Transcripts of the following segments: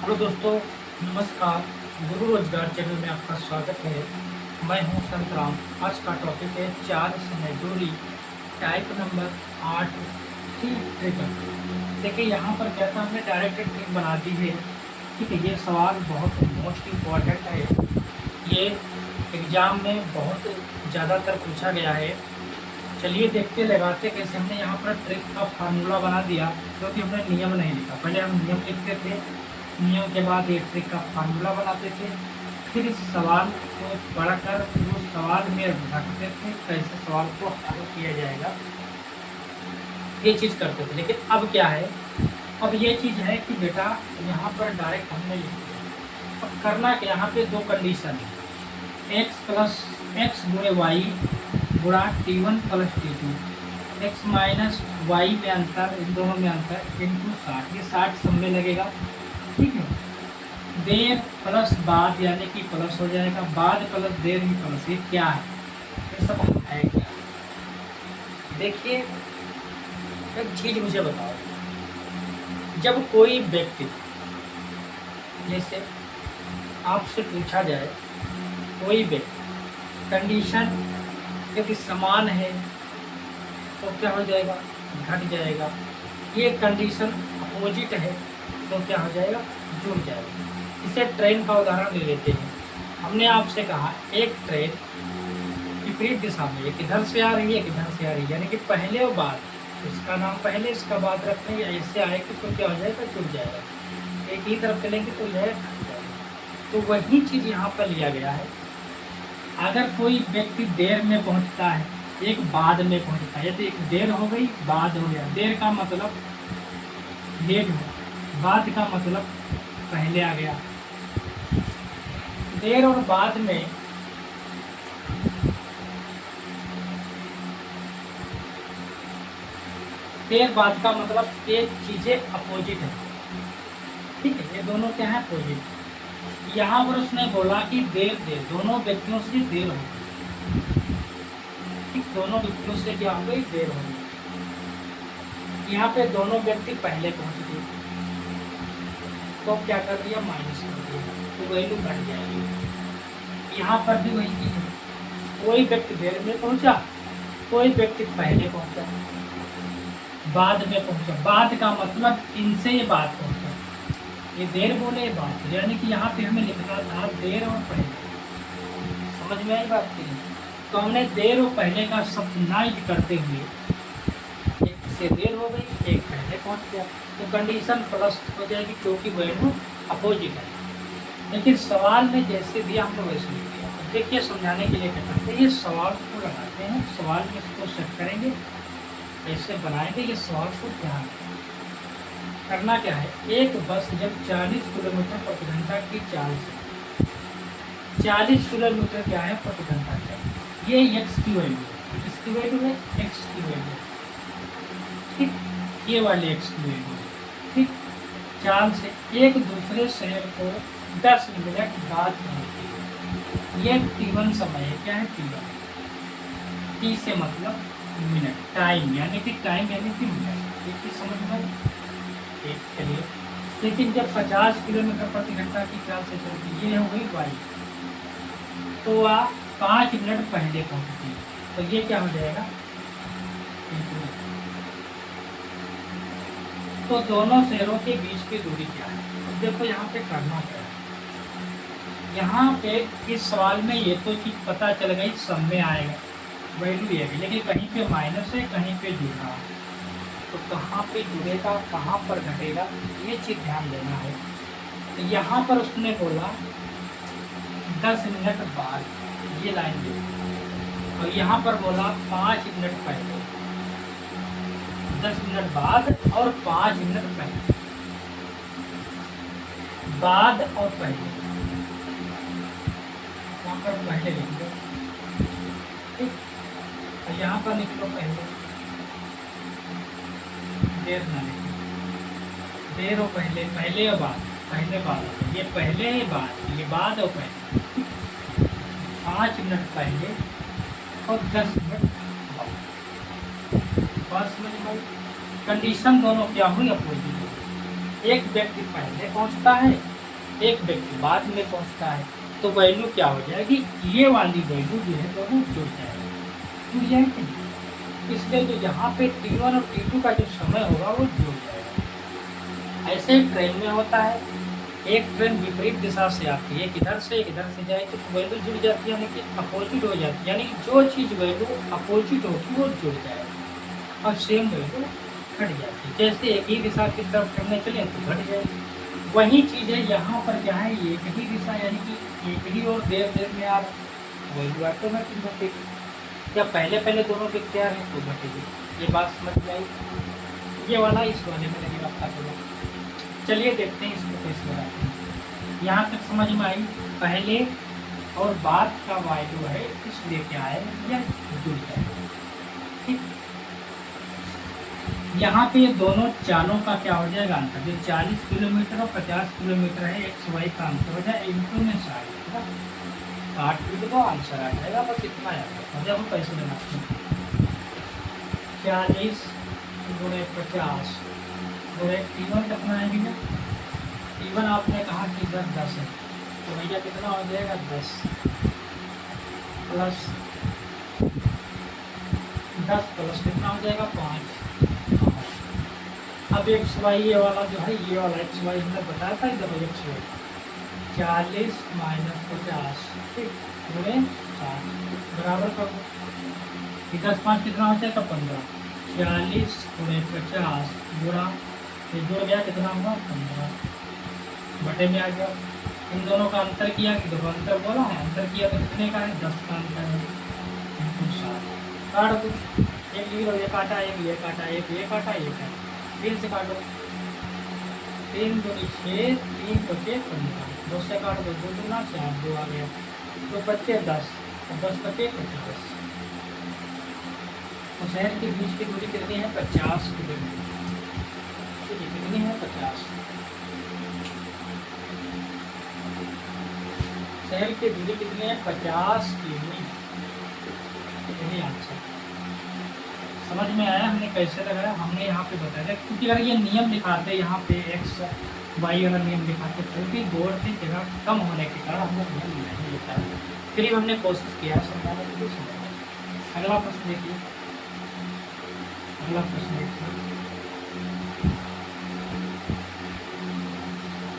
Hello दोस्तों, नमस्कार। गुरु रोजगार चैनल में आपका स्वागत है। मैं हूं संतराम। आज का टॉपिक है 4 समय दूरी टाइप नंबर 8 ट्रिपल। देखिए यहाँ पर क्या था, हमने डायरेक्ट ट्रिक बना दी है। ठीक है, ये सवाल बहुत मोस्ट इम्पॉर्टेंट है। ये एग्जाम में बहुत ज़्यादातर पूछा गया है। चलिए देखते लगाते कैसे। हमने यहाँ पर ट्रिक का फार्मूला बना दिया, क्योंकि हमने नियम नहीं लिखा। पहले हम नियम लिखते थे, नियम के बाद ये ट्रिक का फार्मूला बनाते थे, फिर इस सवाल को पढ़कर वो सवाल में रखते थे कैसे सवाल को हल किया जाएगा, ये चीज़ करते थे। लेकिन अब क्या है, अब ये चीज़ है कि बेटा यहाँ पर डायरेक्ट हमने लिख दिया। अब करना कि यहाँ पे दो कंडीशन है, एक्स गुणे वाई गुणा T1 plus T2, x minus Y में अंतर, इन दोनों में अंतर, इंटू 60। ये 60 सब में लगेगा। ठीक है, देर प्लस बाद यानी कि प्लस हो जाएगा, बाद प्लस देर ही प्लस। ये क्या है, ये सब है क्या? देखिए एक चीज मुझे बताओ, जब कोई व्यक्ति, जैसे आपसे पूछा जाए कोई व्यक्ति कंडीशन यदि समान है तो क्या हो जाएगा, घट जाएगा। ये कंडीशन अपोजिट है तो क्या हो जाएगा, जुड़ जाएगा। इसे ट्रेन का उदाहरण ले लेते हैं। हमने आपसे कहा एक ट्रेन विपरीत दिशा में, एक इधर से आ रही है, एक इधर से आ रही है, यानी कि पहले और बाद, इसका नाम पहले इसका बाद रखते हैं। ऐसे आएगी तो क्या हो जाएगा, जुड़ जाएगा। एक ही तरफ चलेंगे तो यह घट जाएगा। तो वही चीज़ यहाँ पर लिया गया है। अगर कोई व्यक्ति देर में पहुँचता है, एक बाद में पहुँचता है, यदि एक देर हो गई, बाद हो गया। देर का मतलब लेट हो, बाद का मतलब पहले आ गया। देर और बाद में देर बाद का मतलब ये चीजें अपोजिट है। ठीक है, ये दोनों क्या है, अपोजिट। यहाँ पर उसने बोला कि देर देर, दोनों व्यक्तियों से देर हो गई। ठीक, दोनों व्यक्तियों से क्या हो गई, देर हो गई। यहाँ पे दोनों व्यक्ति पहले पहुंच गए तो क्या कर दिया, माइनस कर दिया, तो वैल्यू घट जाएगी। यहाँ पर भी वही चीज है, कोई व्यक्ति देर में पहुंचा, कोई व्यक्ति पहले पहुंचा, बाद में पहुंचा। बाद का मतलब इनसे ये बाद पहुंचा, ये देर बोले ये बाद, यानी कि यहाँ पे हमें लिखना था देर और पहले। समझ में आई बात की? तो हमने देर और पहले का सप्तनाइज करते हुए, एक से देर हो गई, एक पहले पहुंच गया, तो कंडीशन प्लस हो जाएगी, क्योंकि वैल्यू अपोजिट है। लेकिन सवाल में जैसे दिया हमने वैसे लिख दिया। अब देखिए समझाने के लिए क्या करते हैं, ये सवाल को लगाते हैं, सवाल में इसको सेट करेंगे, ऐसे बनाएंगे। ये सवाल को ध्यान करना क्या है, एक बस जब 40 किलोमीटर प्रति घंटा की चाल से, 40 किलोमीटर क्या है प्रति घंटा का, ये एक्स की वैल्यू है, इसकी वैल्यू है, एक्स की वैल्यू। ठीक, ये वाले एक्स की वैल्यू। ठीक, चाल से एक दूसरे शहर को 10 मिनट बाद पहुँचती है। ये T1 समय है, क्या है T1, T से मतलब मिनट, टाइम यानी कि टाइम यानी कि मिनट। एक चीज समझ में, एक चलिए। लेकिन जब 50 किलोमीटर प्रति घंटा की चाल से चलती, ये हो गई वाई, तो आप 5 मिनट पहले पहुंचती है, तो ये क्या हो जाएगा, तो दोनों शहरों के बीच की दूरी क्या है। अब देखो यहाँ पे करना क्या है, यहाँ पे इस सवाल में ये तो चीज पता चल गई, सब में आएगा वैल्यू ये भी, लेकिन कहीं पे माइनस है, कहीं पे जुड़ा, तो कहाँ पे जुड़ेगा, कहाँ पर घटेगा, ये चीज़ ध्यान देना है। तो यहाँ पर उसने बोला 10 मिनट बाद, ये लाइन दे, और यहाँ पर बोला 5 मिनट पहले। 10 मिनट बाद और 5 मिनट पहले, बाद और पहले, यहाँ पर पहले लिख दो। ठीक, यहाँ पर लिख लो पहले, देर ना लिखो, देर और पहले, पहले और बाद, पहले बाद, ये पहले है बाद, ये बाद और पहले। 5 मिनट पहले और 10 मिनट बाद। बात समझ में आई? कंडीशन दोनों क्या हुई, अपोजिट। एक व्यक्ति पहले पहुंचता है, एक व्यक्ति बाद में पहुंचता है, तो वैल्यू क्या हो जाएगी, ये वाली वैल्यू जो है दोनों जुड़ जाएगी, जुड़ जाएगी। इसलिए जो यहाँ पे T1 और T2 का जो समय होगा वो जुड़ जाएगा। ऐसे ही ट्रेन में होता है, एक ट्रेन विपरीत दिशा से आती है, एक इधर से जाएगी, तो वैल्यू जुड़ जाती है, यानी कि अपोजिट हो जाती है, यानी कि जो चीज़ वैल्यू अपोजिट होगी वो जुड़ जाएगी और सेम वैल्यू घट जाती है। जैसे एक ही दिशा की तरफ ट्रेनें चले तो घट जाएगी। वही चीज़ है यहाँ पर क्या है, एक ही दिशा यानी कि एक ही और देर में आ रहा, वैल्यू ऑटोमेटिक घटेगी। या पहले दोनों के क्या है तो घटेगी। ये बात समझ में आई? ये वाला इस वाले में लगेगा आपका। चलिए देखते हैं इसको कैसे बनाते हैं। यहाँ तक समझ में आई? पहले और बाद का वैल्यू है, इसलिए क्या है, यह जुड़ जाएगा। ठीक, यहाँ पे दोनों चालों का क्या हो जाएगा अंतर, जो 40 किलोमीटर और 50 किलोमीटर है, एक्स वाई का अंतर हो जाए, इंटू में 60 तो आंसर आ जाएगा। बस इतना आएगा। जब हम पैसे बनाते हैं 40 गुणे 50 गुणे T1 कितना है भैया, T1 आपने कहा कि 10 है, तो भैया कितना हो जाएगा 10 प्लस 10 प्लस कितना हो जाएगा 5। अब एक्स वाई ये वाला जो है, ये वाला एक्स वाई हमने बताया था इधर, एक्स वाई 40 माइनस 50 ठीक गुणे 60 बराबर करो, 10 5 कितना हो जाएगा 15। 40 गुणे 50 गुणा, ये जुड़ गया कितना हुआ 15, बटे में आ गया। इन दोनों का अंतर किया कि दोनों अंतर बोला है, अंतर किया तो कितने का है 10 का अंतर है, इंटू 60 काट दो, एक ये काटा, एक ये काटा, एक ये काटा, ये काटा, 3 से काटो, 3 दूनी 6, 3 बचे 15, 2 से काट दो, 2 दूना 4, 2 आ गया, 2 बचे 10, 10 बचे 50। तो शहर के बीच की दूरी कितनी है 50 किलोमीटर, कितनी है 50। शहर की दूरी कितनी है 50 किलोमीटर, यही आंसर। समझ में आया हमने कैसे लगाया, हमने यहाँ पे बताया, क्योंकि अगर ये नियम दिखाते यहाँ पे एक्स वाई वाला नियम दिखाते, फिर भी बोर्ड की जगह कम होने के कारण हम लोग नियम नहीं लिखा है, फिर भी हमने कोशिश किया है समझाने के लिए। अगला प्रश्न देखिए, अगला प्रश्न देखिए,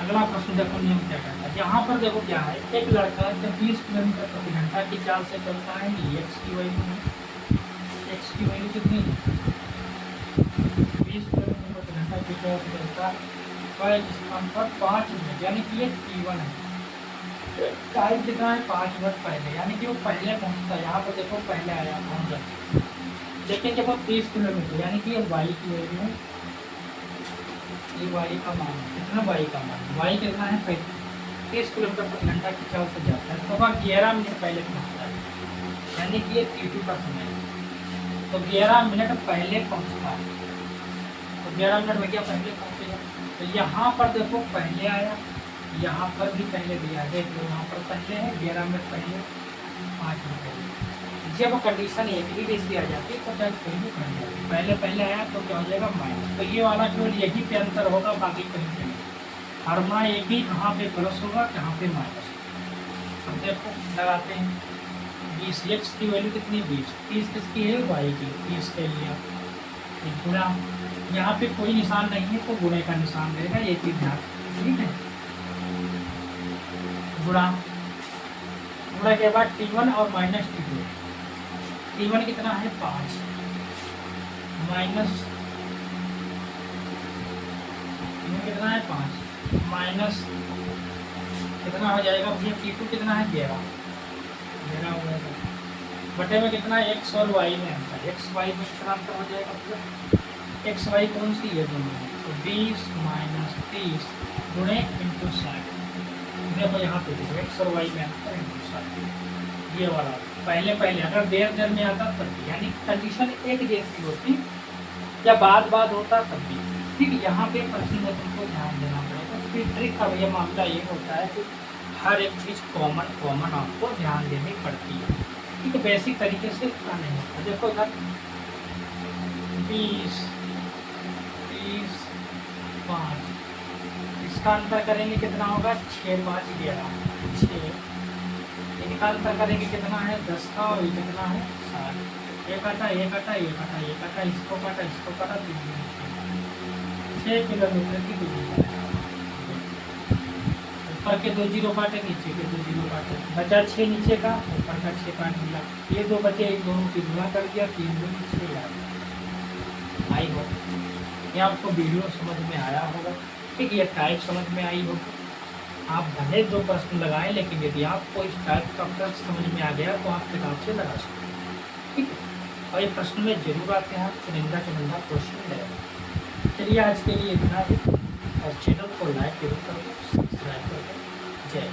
अगला प्रश्न देखो नियम क्या कहता है। यहाँ पर देखो क्या है, एक लड़का जब 20 किलोमीटर प्रति घंटा की चाल से चलता है, ये एक्स की वैल्यू है, एक्स की वैल्यू कितनी 20 किलोमीटर प्रति घंटा की चाल से चलता है, इस स्थान पर 5 मिनट, यानी कि ये T1 है। टाइम कितना है 5 मिनट पहले, यानी कि वो पहले पहुँचता है। यहाँ पर देखो पहले आया पहुँच जाता, लेकिन जब 30 किलोमीटर, यानी कि ये वाई की वैल्यू है, ये वाई का मान कितना, वाई का मान, वाई कितना है 30 किलोमीटर प्रति घंटा की चाल से जाता है, तो वह 11 मिनट पहले पहुँचता है, यानी कि ये T2 का समय है, तो 11 मिनट पहले पहुँचता है, तो 11 मिनट भैया पहले पहुँचेगा। तो यहाँ पर देखो पहले आया, यहाँ पर भी पहले दिया है, तो यहाँ पर पहले है 11 मिनट पहले, 5 मिनट पहले। जब कंडीशन एक ही बेस आ जाती है तो चाहे कहीं भी कर जाती, पहले पहले आया तो क्या हो जाएगा माइनस, तो ये वाला केवल यही पे अंतर होगा, बाकी कहीं पे नहीं। हरमा एक ही कहाँ पे प्लस होगा, कहाँ पे माइनस। अब देखो लगाते हैं, 20 एक्स की वैल्यू कितनी 20, 30 किसकी है वाई की, 30 के लिए गुणा, यहाँ पे कोई निशान नहीं है तो गुणे का निशान रहेगा, ये चीज ध्यान, ठीक है। गुणा, गुणा के बाद T1 और माइनस T2, T1 कितना है 5 माइनस T1 कितना है 5 माइनस कितना हो जाएगा भैया, T2 कितना है 11 हो जाएगा, बटे में कितना है एक्स और वाई में अंतर, एक्स वाई में कितना अंतर हो जाएगा भैया, एक्स वाई कौन सी है दोनों में, तो 20 माइनस 30 गुणे इंटू 60। देखो यहाँ पे देखो एक्स और वाई में अंतर इंटू 60, ये वाला पहले पहले, अगर देर में आता तब भी, यानी कंडीशन एक जैसी होती, या बाद होता तब भी, ठीक। यहाँ पे प्रश्न में तुमको ध्यान देना पड़ेगा, फिर ट्रिक का भैया मामला ये होता है कि हर एक चीज़ कॉमन आपको ध्यान देनी पड़ती है, ठीक। बेसिक तरीके से इतना नहीं होता। देखो इधर 20 30 5, इस इसका अंतर करेंगे कितना होगा, 6 5 11 6। इनका अंतर करेंगे कितना है, 10 का, और ये कितना है 7। ये काटा ये काटा ये काटा ये काटा, इसको काटा इसको काटा, 6 किलोमीटर की दूरी है। ऊपर के 2 जीरो काटे, नीचे के 2 जीरो काटे, बचा 6 नीचे का, ऊपर का 6 काट दिया। ये 2 बचे, इन दोनों की गुणा कर दिया, 3 दूनी 6 यार। आई हो ये आपको वीडियो समझ में आया होगा, ठीक। ये टाइप समझ में आई होगी। आप भले 2 प्रश्न लगाएं, लेकिन यदि आपको इस टाइप का प्रश्न समझ में आ गया तो आप किताब से लगा सकते हैं, ठीक है। और ये प्रश्न में जरूर आते हैं, चुनिंदा चुनिंदा क्वेश्चन रहेगा। चलिए आज के लिए इतना ही, और चैनल को लाइक जरूर करो, सब्सक्राइब करो। जय